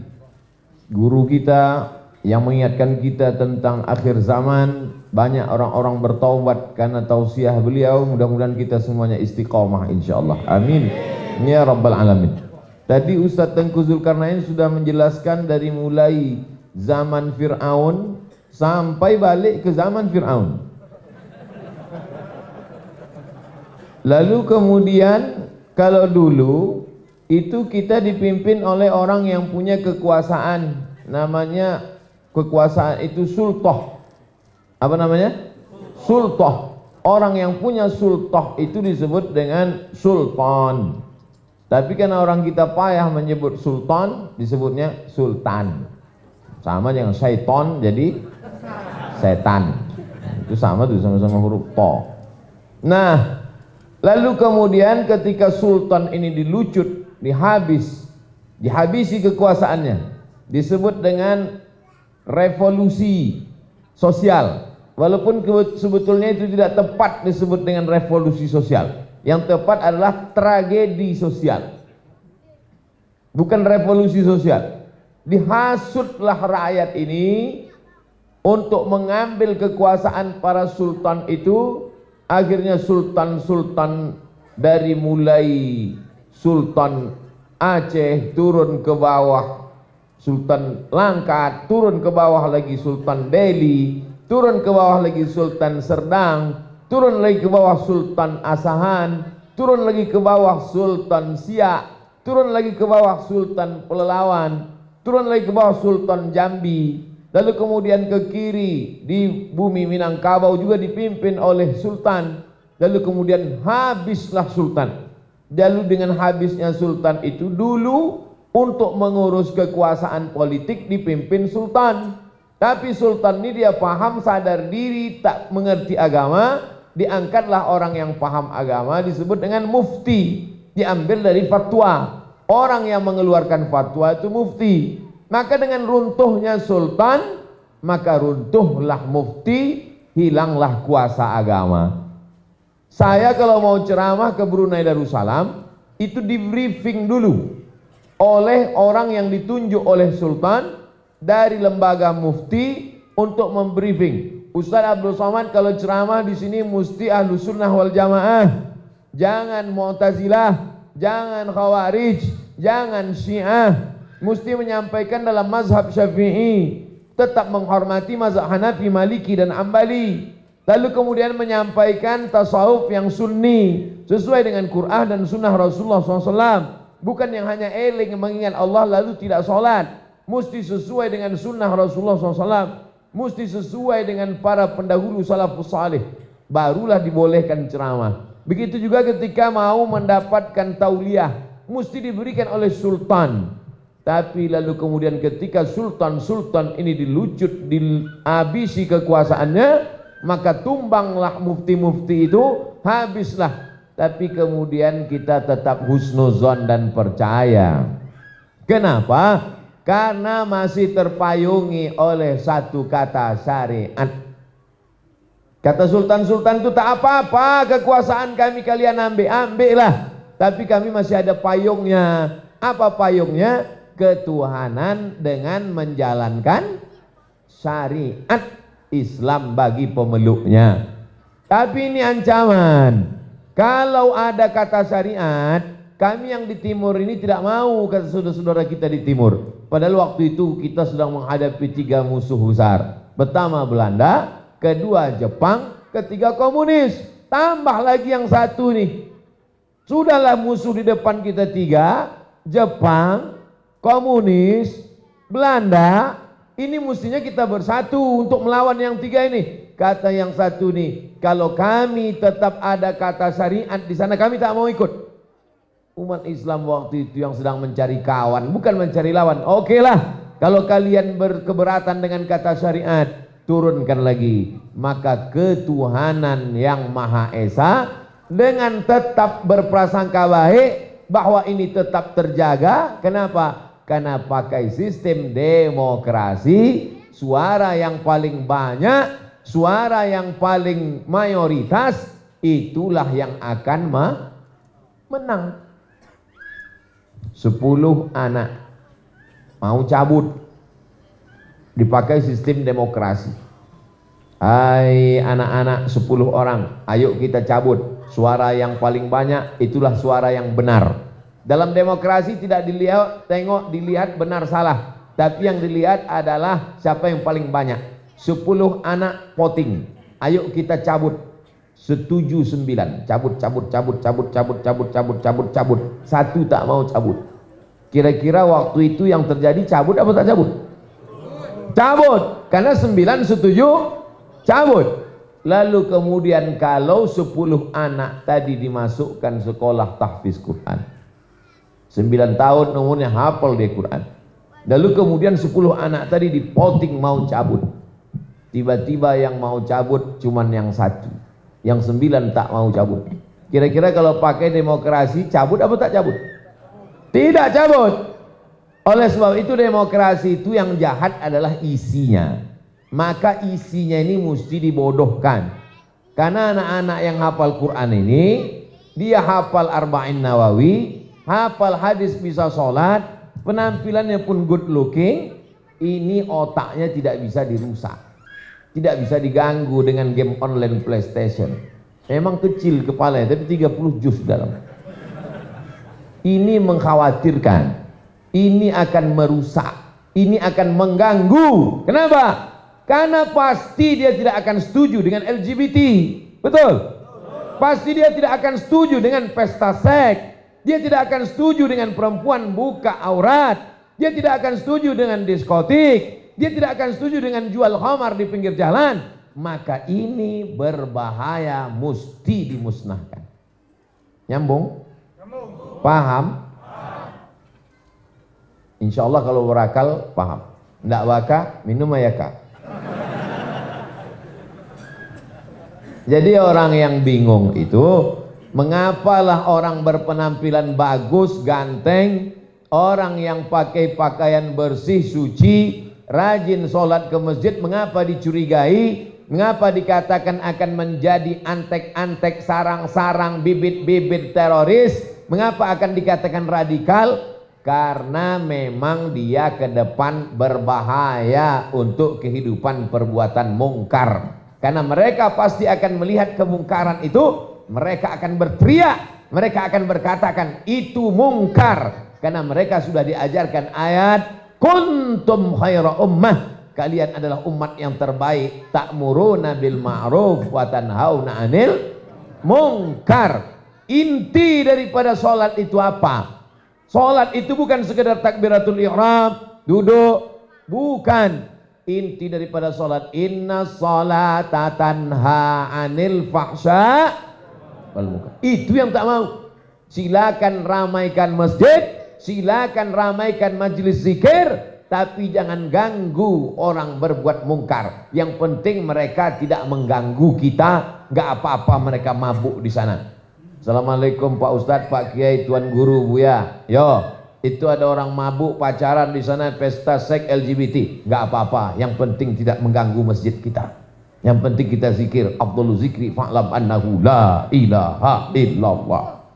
Speaker 3: guru kita yang mengingatkan kita tentang akhir zaman. Banyak orang-orang bertaubat karena tausiah beliau. Mudah-mudahan kita semuanya istiqamah insyaallah. Amin ya rabbal alamin. Tadi Ustadz Tengku Zulkarnain sudah menjelaskan dari mulai zaman Fir'aun sampai balik ke zaman Fir'aun. Lalu kemudian kalau dulu itu kita dipimpin oleh orang yang punya kekuasaan, namanya kekuasaan itu sultah. Apa namanya? Sultah. Orang yang punya sultah itu disebut dengan sultan. Tapi karena orang kita payah menyebut sultan, disebutnya sultan. Sama dengan syaiton jadi setan. Itu sama tuh, sama-sama huruf to. Nah, lalu kemudian ketika sultan ini dilucut, dihabisi kekuasaannya, disebut dengan revolusi sosial. Walaupun sebetulnya itu tidak tepat disebut dengan revolusi sosial. Yang tepat adalah tragedi sosial, bukan revolusi sosial. Dihasutlah rakyat ini untuk mengambil kekuasaan para sultan itu. Akhirnya sultan-sultan dari mulai Sultan Aceh turun ke bawah Sultan Langkat, turun ke bawah lagi Sultan Delhi, turun ke bawah lagi Sultan Serdang, turun lagi ke bawah Sultan Asahan, turun lagi ke bawah Sultan Siak, turun lagi ke bawah Sultan Pelelawan, turun lagi ke bawah Sultan Jambi, lalu kemudian ke kiri di bumi Minangkabau juga dipimpin oleh sultan, lalu kemudian habislah sultan. Lalu dengan habisnya sultan itu, dulu untuk mengurus kekuasaan politik dipimpin sultan, tapi sultan ini dia paham, sadar diri, tak mengerti agama, diangkatlah orang yang paham agama, disebut dengan mufti, diambil dari fatwa. Orang yang mengeluarkan fatwa itu mufti. Maka dengan runtuhnya sultan, maka runtuhlah mufti, hilanglah kuasa agama. Saya kalau mau ceramah ke Brunei Darussalam, itu di briefing dulu oleh orang yang ditunjuk oleh sultan dari lembaga mufti untuk membriefing. Ustaz Abdul Somad kalau ceramah di sini mesti Ahlus Sunnah wal Jamaah, jangan Mu'tazilah, jangan Khawarij, jangan Syiah, mesti menyampaikan dalam mazhab Syafi'i, tetap menghormati mazhab Hanafi, Maliki dan Ambali. Lalu kemudian menyampaikan tasawuf yang sunni sesuai dengan Quran dan sunnah Rasulullah SAW. Bukan yang hanya eling mengingat Allah lalu tidak sholat. Mesti sesuai dengan sunnah Rasulullah SAW, mesti sesuai dengan para pendahulu salafus salih, barulah dibolehkan ceramah. Begitu juga ketika mau mendapatkan tauliyah, mesti diberikan oleh sultan. Tapi lalu kemudian ketika sultan-sultan ini dilucut, dihabisi kekuasaannya, maka tumbanglah mufti-mufti itu, habislah. Tapi kemudian kita tetap husnuzon dan percaya. Kenapa? Karena masih terpayungi oleh satu kata syariat. Kata sultan-sultan itu, tak apa-apa kekuasaan kami kalian ambillah, tapi kami masih ada payungnya. Apa payungnya? Ketuhanan dengan menjalankan syariat Islam bagi pemeluknya. Tapi ini ancaman. Kalau ada kata syariat, kami yang di timur ini tidak mau, kata saudara-saudara kita di timur. Padahal waktu itu kita sedang menghadapi 3 musuh besar. Pertama Belanda, kedua Jepang, ketiga komunis. Tambah lagi yang satu nih. Sudahlah musuh di depan kita 3, Jepang, komunis, Belanda. Ini mestinya kita bersatu untuk melawan yang 3 ini. kata yang satu nih, kalau kami tetap ada kata syariat di sana kami tak mau ikut. Umat Islam waktu itu yang sedang mencari kawan, bukan mencari lawan. Oke lah, kalau kalian berkeberatan dengan kata syariat, turunkan lagi. Maka ketuhanan yang Maha Esa dengan tetap berprasangka baik bahwa ini tetap terjaga. Kenapa? Karena pakai sistem demokrasi, suara yang paling banyak, suara yang paling mayoritas, itulah yang akan menang. 10 anak mau cabut, dipakai sistem demokrasi. Hai anak-anak 10 orang, ayo kita cabut. Suara yang paling banyak itulah suara yang benar. Dalam demokrasi tidak dilihat benar salah, tapi yang dilihat adalah siapa yang paling banyak. 10 anak voting, ayo kita cabut. Setuju 9, cabut. Satu tak mau cabut. Kira-kira waktu itu yang terjadi cabut apa tak cabut? Cabut, karena 9 setuju cabut. Lalu kemudian kalau 10 anak tadi dimasukkan sekolah tahfiz Quran, 9 tahun umurnya hafal dia Quran, lalu kemudian 10 anak tadi di voting mau cabut, tiba-tiba yang mau cabut cuman yang 1, yang 9 tak mau cabut. Kira-kira kalau pakai demokrasi cabut apa tak cabut? Tidak cabut. Oleh sebab itu demokrasi itu yang jahat adalah isinya. Maka isinya ini mesti dibodohkan. Karena anak-anak yang hafal Quran ini, dia hafal Arba'in Nawawi, hafal hadis bisa sholat, penampilannya pun good looking, ini otaknya tidak bisa dirusak, tidak bisa diganggu dengan game online PlayStation. Memang kecil kepalanya, tapi 30 juz dalam. Ini mengkhawatirkan, ini akan merusak, ini akan mengganggu. Kenapa? Karena pasti dia tidak akan setuju dengan LGBT. Betul? Pasti dia tidak akan setuju dengan pesta seks. Dia tidak akan setuju dengan perempuan buka aurat. Dia tidak akan setuju dengan diskotik. Dia tidak akan setuju dengan jual khamar di pinggir jalan. Maka ini berbahaya, mesti dimusnahkan. Nyambung? Paham? Insya Allah kalau berakal paham. Tidak waka minum ayaka. Jadi orang yang bingung itu, mengapalah orang berpenampilan bagus, ganteng, orang yang pakai pakaian bersih, suci, rajin sholat ke masjid, mengapa dicurigai, mengapa dikatakan akan menjadi antek-antek, sarang-sarang, bibit-bibit teroris, mengapa akan dikatakan radikal? Karena memang dia ke depan berbahaya untuk kehidupan perbuatan mungkar. Karena mereka pasti akan melihat kemungkaran itu, mereka akan berteriak, mereka akan berkatakan itu mungkar. Karena mereka sudah diajarkan ayat kuntum khaira ummah, kalian adalah umat yang terbaik, ta'muruna bil ma'ruf wa tanhauna 'anil munkar. Inti daripada sholat itu apa? Sholat itu bukan sekedar takbiratul ihram, duduk, bukan. Inti daripada sholat, inna sholata tanha 'anil fahsya wal munkar. Itu yang tak mau. Silakan ramaikan masjid, silakan ramaikan majelis zikir, tapi jangan ganggu orang berbuat mungkar. Yang penting mereka tidak mengganggu kita, nggak apa-apa mereka mabuk di sana. Assalamualaikum Pak Ustadz, Pak Kiai, Tuan Guru, Buya. Yo, itu ada orang mabuk pacaran di sana, pesta seks LGBT, nggak apa-apa. Yang penting tidak mengganggu masjid kita. Yang penting kita zikir, afdhalu zikri fa'lam annahu la ilaha illallah.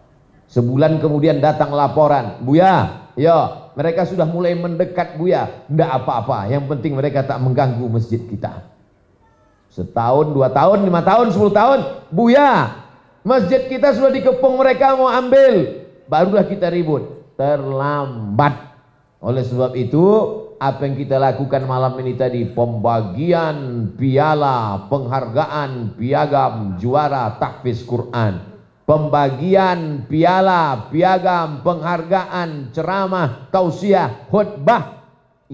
Speaker 3: Sebulan kemudian datang laporan, Buya, yo, mereka sudah mulai mendekat Buya. Nggak apa-apa, yang penting mereka tak mengganggu masjid kita. Setahun, 2 tahun, 5 tahun, 10 tahun, Buya, masjid kita sudah dikepung mereka mau ambil, barulah kita ribut. Terlambat. Oleh sebab itu, apa yang kita lakukan malam ini tadi, pembagian piala, penghargaan piagam juara tahfiz Quran, pembagian piala, piagam, penghargaan, ceramah, tausiah, khutbah,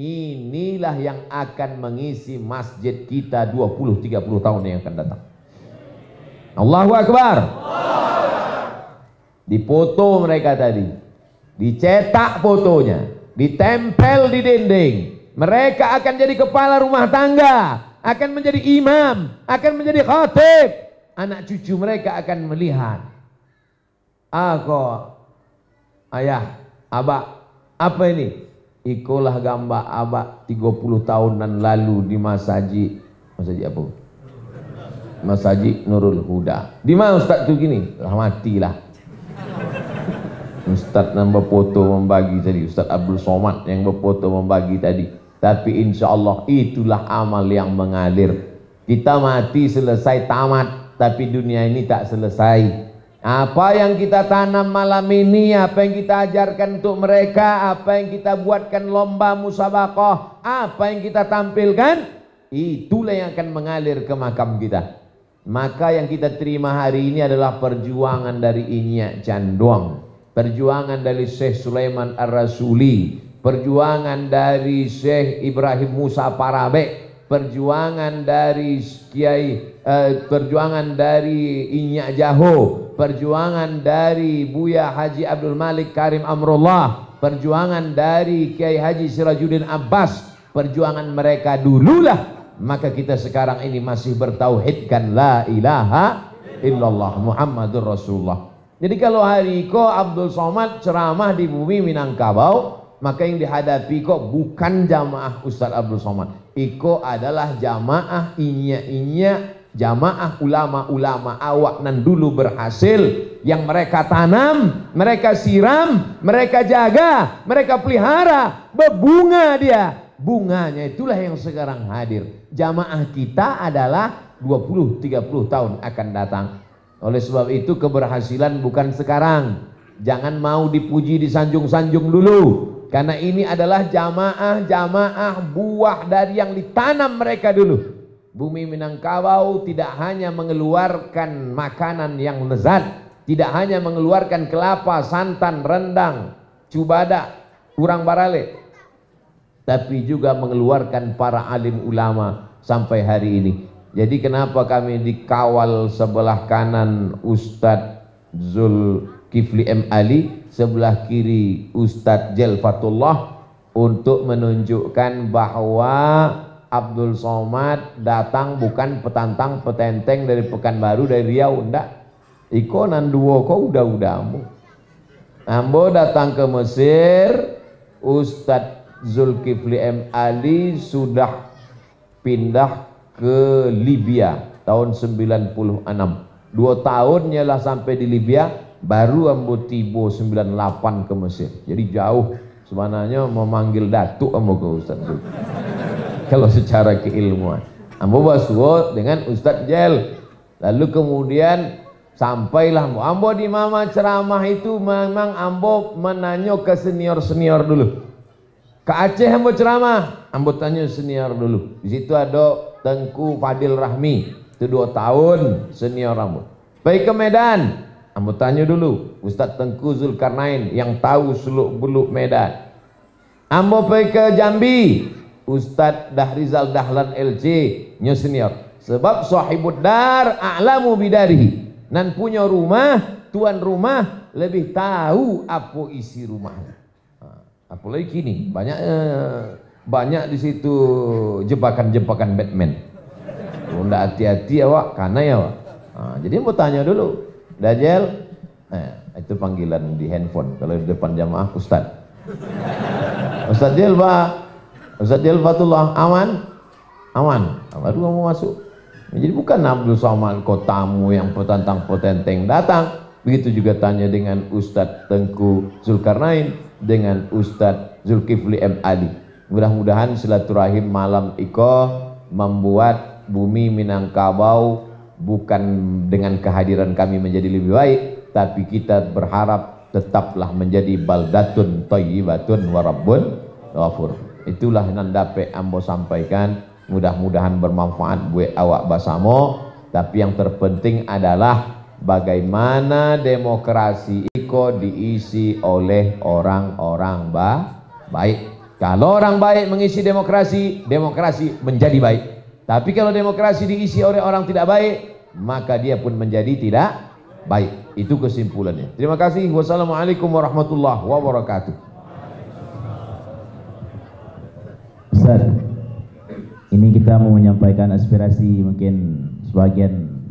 Speaker 3: inilah yang akan mengisi masjid kita 20-30 tahun yang akan datang. Allahu Akbar. Dipoto mereka tadi, dicetak fotonya, ditempel di dinding. Mereka akan jadi kepala rumah tangga, akan menjadi imam, akan menjadi khatib. Anak cucu mereka akan melihat, aku ayah, abah, apa ini? Ikulah gambar abah 30 tahunan lalu di Masjid apa? Masjid Nurul Huda. Di mana Ustaz tu gini? Lah matilah. Ustaz yang berfoto membagi tadi, Ustaz Abdul Somad yang berfoto membagi tadi. Tapi insya Allah itulah amal yang mengalir. Kita mati selesai tamat, tapi dunia ini tak selesai. Apa yang kita tanam malam ini, apa yang kita ajarkan untuk mereka, apa yang kita buatkan lomba musabaqah, apa yang kita tampilkan, itulah yang akan mengalir ke makam kita. Maka yang kita terima hari ini adalah perjuangan dari Inyak Canduang, perjuangan dari Syekh Sulaiman Ar-Rasuli, perjuangan dari Syekh Ibrahim Musa Parabek, perjuangan dari perjuangan dari Inyak Jaho, perjuangan dari Buya Haji Abdul Malik Karim Amrullah, perjuangan dari Kiai Haji Sirajuddin Abbas, perjuangan mereka dululah. Maka kita sekarang ini masih bertauhidkan la ilaha illallah Muhammadur Rasulullah. Jadi kalau hari ko Abdul Somad ceramah di bumi Minangkabau, maka yang dihadapi kok bukan jamaah Ustaz Abdul Somad. Iko adalah jamaah inya-inya, jamaah ulama-ulama awak nan dulu berhasil, yang mereka tanam, mereka siram, mereka jaga, mereka pelihara, berbunga dia. Bunganya itulah yang sekarang hadir. Jamaah kita adalah 20-30 tahun akan datang. Oleh sebab itu keberhasilan bukan sekarang. Jangan mau dipuji disanjung-sanjung dulu. Karena ini adalah jamaah buah dari yang ditanam mereka dulu. Bumi Minangkabau tidak hanya mengeluarkan makanan yang lezat, tidak hanya mengeluarkan kelapa, santan, rendang, cubada, urang barale, tapi juga mengeluarkan para alim ulama sampai hari ini. Jadi kenapa kami dikawal sebelah kanan Ustadz Zulkifli M. Ali, sebelah kiri Ustadz Jelfatullah, untuk menunjukkan bahwa Abdul Somad datang bukan petantang petenteng dari Pekanbaru, dari Riau, ndak. Iko nan duo ko udah-udah ambo datang ke Mesir. Ustadz Zulkifli M. Ali sudah pindah ke Libya tahun 96. 2 tahunnya lah sampai di Libya, baru ambo tibo 98 ke Mesir. Jadi jauh sebenarnya, memanggil datuk ambo ke Ustadz Zulkifli. Kalau secara keilmuan ambo basuh dengan Ustadz Jel. Lalu kemudian sampailah ambo di mama ceramah itu, memang ambo menanyo ke senior-senior dulu. Ke Aceh ambo ceramah, ambo tanya senior dulu. Di situ ada Tengku Fadil Rahmi, itu 2 tahun senior ambo. Pergi ke Medan, ambo tanya dulu Ustadz Tengku Zulkarnain yang tahu seluk-beluk Medan. Ambo pergi ke Jambi, Ustadz Dahrizal Dahlan LC, nyo senior. Sebab sahibud dar a'lamu bidarihi, nan punya rumah, tuan rumah lebih tahu apa isi rumahnya. Apalagi kini banyak di situ jebakan-jebakan Batman. Ndak hati-hati awak, karena ya awak. Jadi mau tanya dulu, Dajjal, itu panggilan di handphone kalau di depan jamaah Ustaz. Ustaz Jel, Pak. Ustaz Jel Fatullah, aman? Aman. Baru mau masuk. Jadi bukan Abdul Somad kotamu yang petantang potenteng datang. Begitu juga tanya dengan Ustadz Tengku Zulkarnain, dengan Ustadz Zulkifli M. Ali. Mudah-mudahan silaturahim malam iko membuat bumi Minangkabau bukan dengan kehadiran kami menjadi lebih baik, tapi kita berharap tetaplah menjadi baldatun thayyibatun wa rabbun ghafur. Itulah yang dapat ambo sampaikan. Mudah-mudahan bermanfaat buat awak basamo. Tapi yang terpenting adalah bagaimana demokrasi iko diisi oleh orang-orang baik. Kalau orang baik mengisi demokrasi, demokrasi menjadi baik. Tapi kalau demokrasi diisi oleh orang tidak baik, maka dia pun menjadi tidak baik. Itu kesimpulannya. Terima kasih. Wassalamualaikum warahmatullahi wabarakatuh.
Speaker 4: Ustaz, ini kita mau menyampaikan aspirasi mungkin sebagian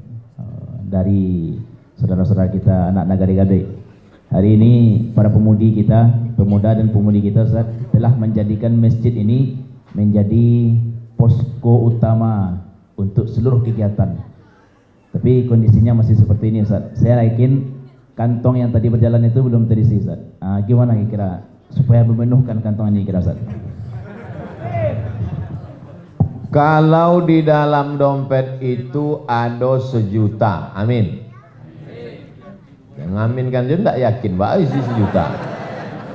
Speaker 4: dari saudara-saudara kita anak Nagari Gadai. Hari ini para pemudi kita, pemuda dan pemudi kita Ustaz, telah menjadikan masjid ini menjadi posko utama untuk seluruh kegiatan. Tapi kondisinya masih seperti ini Ustaz. Saya yakin kantong yang tadi berjalan itu belum terisi Ustaz. Gimana kira-kira supaya memenuhkan kantong ini kira Ustaz?
Speaker 3: Kalau di dalam dompet itu ada 1 juta, amin. Yang amin kan dia tidak yakin bahwa isi 1 juta.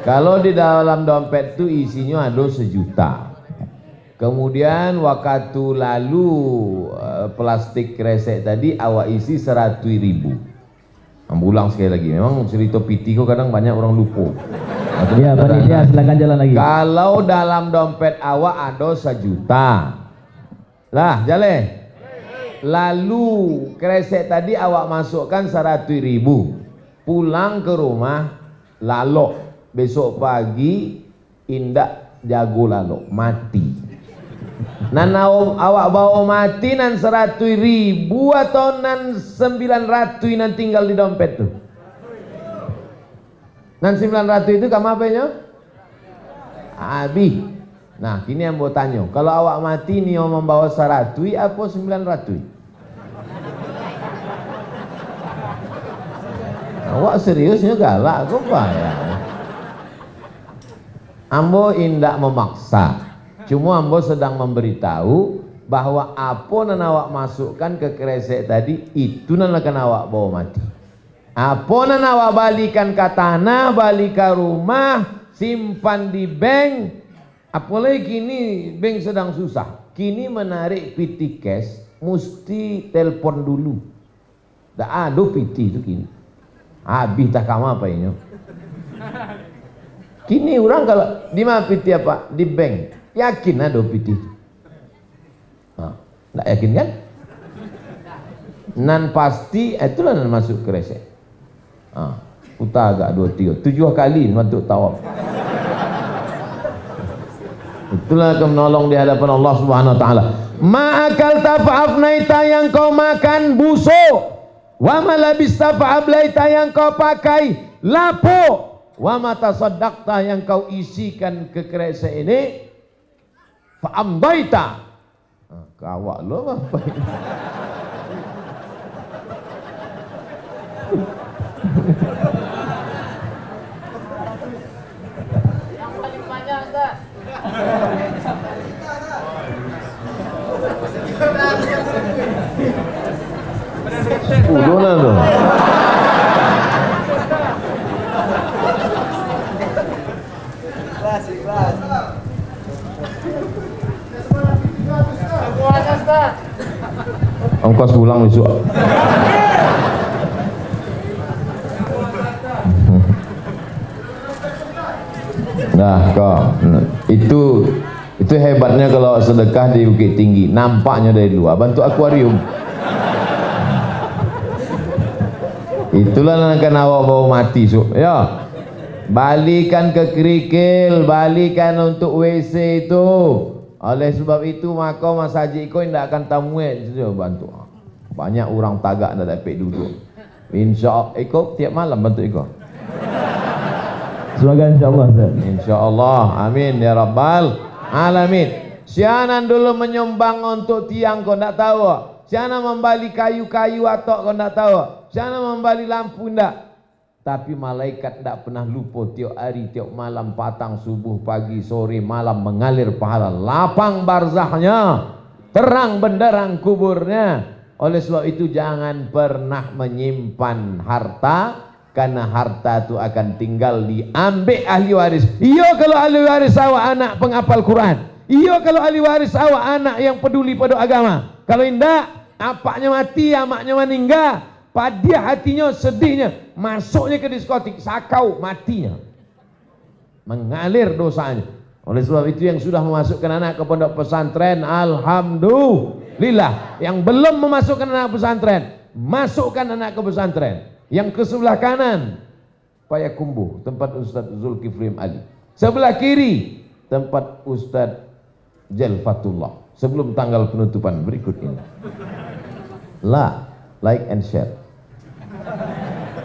Speaker 3: Kalau di dalam dompet itu isinya ada 1 juta. Kemudian waktu lalu plastik kresek tadi awak isi 100.000. Ulang sekali lagi. Memang cerita piti kok kadang banyak orang lupa.
Speaker 4: Ya, panitia silakan jalan lagi.
Speaker 3: Kalau dalam dompet awak ada 1 juta. Lah, jalan. Lalu kresek tadi awak masukkan 100.000. Pulang ke rumah lalok. Besok pagi indak jago lalok, mati. Nan awak bawa mati nan 100.000 atau nan 900 nan tinggal di dompet tuh. Nan 900 itu kamu apanya? Habis. Nah, kini yang mau tanya, kalau awak mati ni yang membawa 100 apa 900? Awak seriusnya galak kok Pak ya? Ambo indak memaksa. Cuma ambo sedang memberitahu bahwa apa yang awak masukkan ke kresek tadi itu yang akan awak bawa mati. Apa yang awak balikan ke tanah, balik ke rumah, simpan di bank. Apalagi kini bank sedang susah. Kini menarik PT cash mesti telepon dulu. Tak ada PT itu kini. Habis tak kamu apa ini? Kini orang kalau di mana PT apa? Di bank. Yakin ada PT itu? Tak yakin kan? Nan pasti itulah nan masuk ke resek. Putar agak 2-3 7 kali untuk tawaf. Itulah akan menolong di hadapan Allah Subhanahu wa taala. Ma'akal tafa'afnaita yang kau makan busuk. Wa malabista fa'ablaita yang kau pakai lapuk. Wa mata tasaddaqta yang kau isikan ke kresek ini fa'amdaita. Kawak lo apa ini?
Speaker 5: Yang paling banyak Ustaz.
Speaker 3: Udah tuh.
Speaker 5: Ikhlas. Semuanya Ustaz.
Speaker 3: Ongkos pulang besok. Nah, kok itu hebatnya kalau sedekah di Bukit Tinggi, nampaknya dari luar, bantu akuarium. Itulah yang akan awak bawa mati, ya. Balikan ke kerikil, balikan untuk WC itu. Oleh sebab itu maka Mas Haji kau tidak akan tamuet, bantu. Banyak orang tagak tak dapat duduk. Insya-Allah, ikut tiap malam bantu ikut.
Speaker 4: Semoga insya-Allah Ustaz.
Speaker 3: Insya-Allah, amin ya rabbal alamin. Sianan dulu menyumbang untuk tiang kau tak tahu. Sianan membali kayu-kayu atau kau tak tahu. Sianan membali lampu tak. Tapi malaikat tidak pernah lupa tiap hari, tiap malam, patang, subuh, pagi, sore, malam mengalir pahala. Lapang barzahnya, terang benderang kuburnya. Oleh sebab itu jangan pernah menyimpan harta, karena harta itu akan tinggal diambil ahli waris. Iya kalau ahli waris awak anak penghafal Quran. Iya kalau ahli waris awak anak yang peduli pada agama. Kalau tidak, apaknya mati, amaknya meninggal. Padia hatinya, sedihnya, masuknya ke diskotik, sakau, matinya. Mengalir dosanya. Oleh sebab itu yang sudah memasukkan anak ke pondok pesantren, alhamdulillah. Yang belum memasukkan anak pesantren, masukkan anak ke pesantren. Yang ke sebelah kanan Payakumbuh, tempat Ustaz Zulkifli Ali. Sebelah kiri tempat Ustaz Jalfatullah. Sebelum tanggal penutupan berikut ini. Like and share.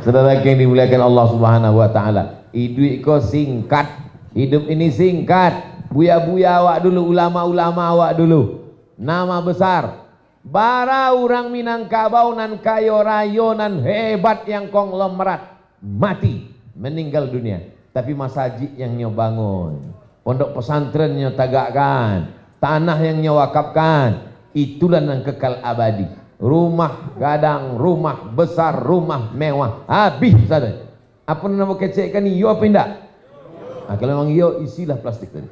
Speaker 3: Saudara yang dimuliakan Allah Subhanahu wa taala, hidup kau singkat. Hidup ini singkat. Buya-buya awak dulu, ulama-ulama awak dulu. Nama besar. Bara orang Minangkabau nan kayo rayo nan hebat yang konglomerat mati, meninggal dunia. Tapi masjid yang nyo bangun, pondok pesantren nyo tagakkan, tanah yang nyo wakafkan, itulah yang kekal abadi. Rumah gadang, rumah besar, rumah mewah, habis saja. Apa nama kecekkan ni? Yo apa tidak? Nah, kalau memang yo isilah plastik tadi.